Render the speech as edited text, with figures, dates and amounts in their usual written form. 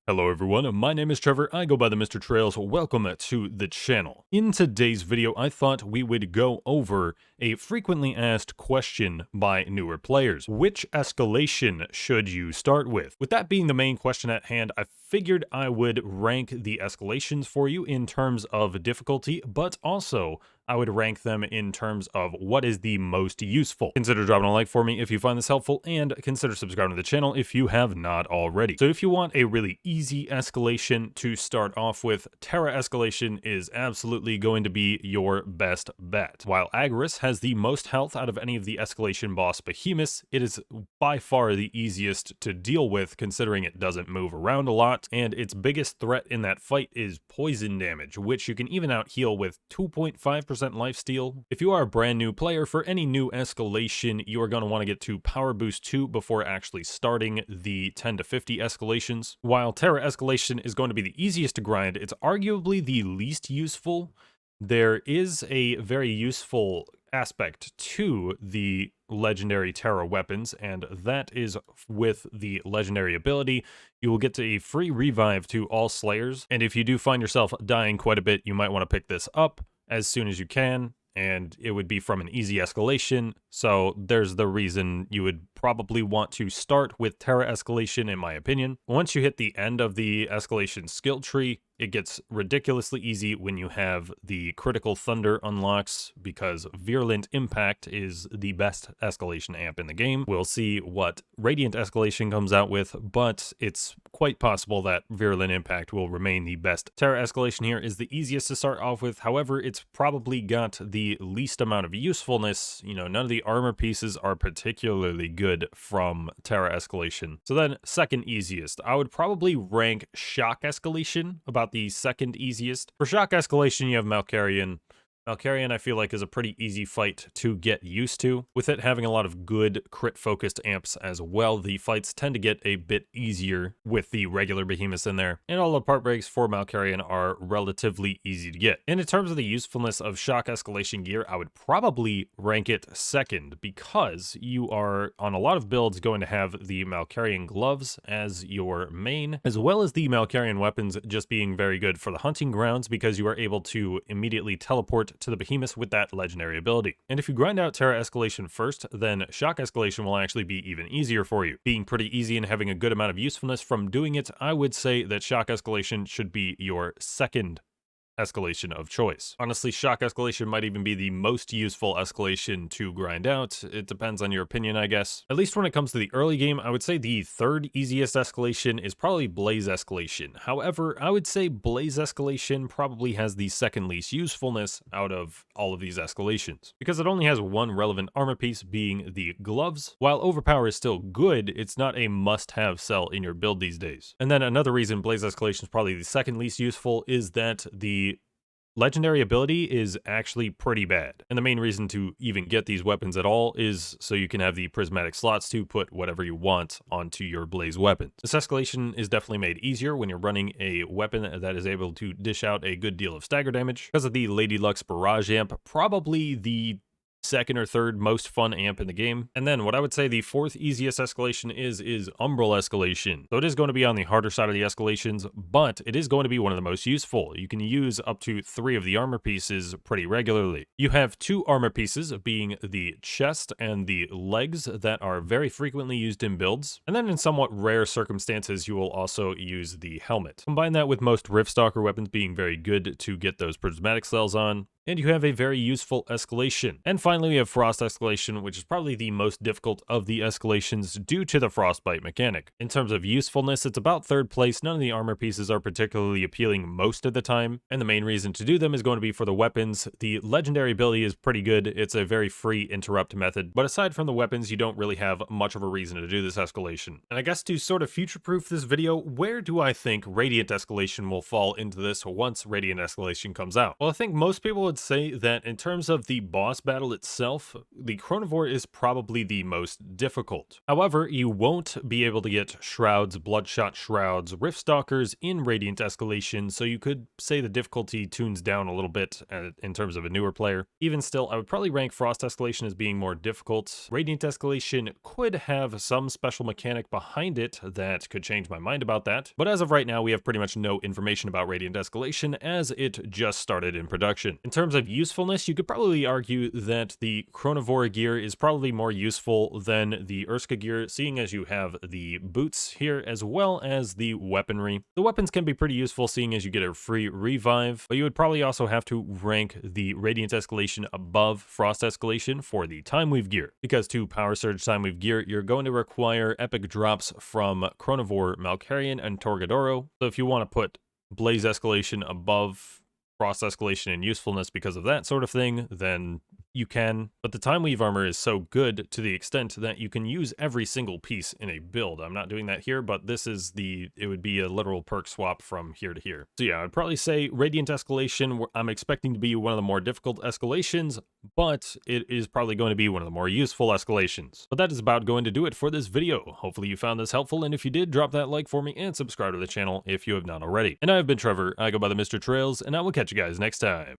Hello everyone, my name is Trevor, I go by TheMrTrails, welcome to the channel. In today's video, I thought we would go over a frequently asked question by newer players. Which escalation should you start with? With that being the main question at hand, I figured I would rank the escalations for you in terms of difficulty, but also I would rank them in terms of what is the most useful. Consider dropping a like for me if you find this helpful, and consider subscribing to the channel if you have not already. So if you want a really easy escalation to start off with, Terra Escalation is absolutely going to be your best bet. While Agorist has the most health out of any of the escalation boss behemoths, it is by far the easiest to deal with considering it doesn't move around a lot, and its biggest threat in that fight is poison damage, which you can even out heal with 2.5% lifesteal. If you are a brand new player, for any new escalation, you are going to want to get to Power Boost 2 before actually starting the 10 to 50 escalations. While Terra Escalation is going to be the easiest to grind, it's arguably the least useful. There is a very useful aspect to the legendary Terra weapons, and that is with the legendary ability. You will get to a free revive to all slayers, and if you do find yourself dying quite a bit, you might want to pick this up as soon as you can, and it would be from an easy escalation, so there's the reason you would probably want to start with Terra Escalation, in my opinion. Once you hit the end of the escalation skill tree, it gets ridiculously easy when you have the Critical Thunder unlocks, because Virulent Impact is the best escalation amp in the game. We'll see what Radiant Escalation comes out with, but it's quite possible that Virulent Impact will remain the best. Terra Escalation here is the easiest to start off with, however, it's probably got the least amount of usefulness. You know, none of the armor pieces are particularly good from Terra Escalation. So then, second easiest, I would probably rank Shock Escalation about the second easiest. For Shock Escalation, you have Malkarian. Malkarian, I feel like, is a pretty easy fight to get used to. With it having a lot of good crit-focused amps as well, the fights tend to get a bit easier with the regular behemoths in there. And all the part breaks for Malkarian are relatively easy to get. And in terms of the usefulness of Shock Escalation gear, I would probably rank it second, because you are, on a lot of builds, going to have the Malkarian gloves as your main, as well as the Malkarian weapons just being very good for the hunting grounds, because you are able to immediately teleport to the behemoths with that legendary ability. And if you grind out Terra Escalation first, then Shock Escalation will actually be even easier for you. Being pretty easy and having a good amount of usefulness from doing it, I would say that Shock Escalation should be your second escalation of choice. Honestly, Shock Escalation might even be the most useful escalation to grind out. It depends on your opinion, I guess. At least when it comes to the early game, I would say the third easiest escalation is probably Blaze Escalation. However, I would say Blaze Escalation probably has the second least usefulness out of all of these escalations, because it only has one relevant armor piece, being the gloves. While Overpower is still good, it's not a must-have cell in your build these days. And then another reason Blaze Escalation is probably the second least useful is that the legendary ability is actually pretty bad. And the main reason to even get these weapons at all is so you can have the prismatic slots to put whatever you want onto your blaze weapons. This escalation is definitely made easier when you're running a weapon that is able to dish out a good deal of stagger damage, because of the Lady Luck's Barrage amp, probably the second or third most fun amp in the game. And then what I would say the fourth easiest escalation is Umbral Escalation. So it is going to be on the harder side of the escalations, but it is going to be one of the most useful. You can use up to 3 of the armor pieces pretty regularly. You have 2 armor pieces, being the chest and the legs, that are very frequently used in builds. And then in somewhat rare circumstances, you will also use the helmet. Combine that with most Riftstalker weapons being very good to get those prismatic cells on, and you have a very useful escalation. And finally, we have Frost Escalation, which is probably the most difficult of the escalations due to the Frostbite mechanic. In terms of usefulness, it's about third place. None of the armor pieces are particularly appealing most of the time, and the main reason to do them is going to be for the weapons. The legendary ability is pretty good. It's a very free interrupt method, but aside from the weapons, you don't really have much of a reason to do this escalation. And I guess to sort of future-proof this video, where do I think Radiant Escalation will fall into this once Radiant Escalation comes out? Well, I think most people would would say that in terms of the boss battle itself, the Chronivore is probably the most difficult. However, you won't be able to get Shrouds, Bloodshot Shrouds, Riftstalkers in Radiant Escalation, so you could say the difficulty tunes down a little bit in terms of a newer player. Even still, I would probably rank Frost Escalation as being more difficult. Radiant Escalation could have some special mechanic behind it that could change my mind about that, but as of right now, we have pretty much no information about Radiant Escalation as it just started in production. In terms of usefulness, you could probably argue that the Chronivore gear is probably more useful than the Urska gear, seeing as you have the boots here as well as the weaponry. The weapons can be pretty useful seeing as you get a free revive, but you would probably also have to rank the Radiant Escalation above Frost Escalation for the Time Weave gear, because to Power Surge Time Weave gear, you're going to require epic drops from Chronivore, Malkarian, and Torgadoro. So if you want to put Blaze Escalation above Frost Escalation and Usefulness because of that sort of thing, then you can. But the Time Weave armor is so good to the extent that you can use every single piece in a build. I'm not doing that here, but this is it would be a literal perk swap from here to here. So yeah, I'd probably say Radiant Escalation, I'm expecting to be one of the more difficult escalations, but it is probably going to be one of the more useful escalations. But that is about going to do it for this video. Hopefully you found this helpful, and if you did, drop that like for me and subscribe to the channel if you have not already. And I have been Trevor, I go by the Mr. Trails, and I will catch you guys next time.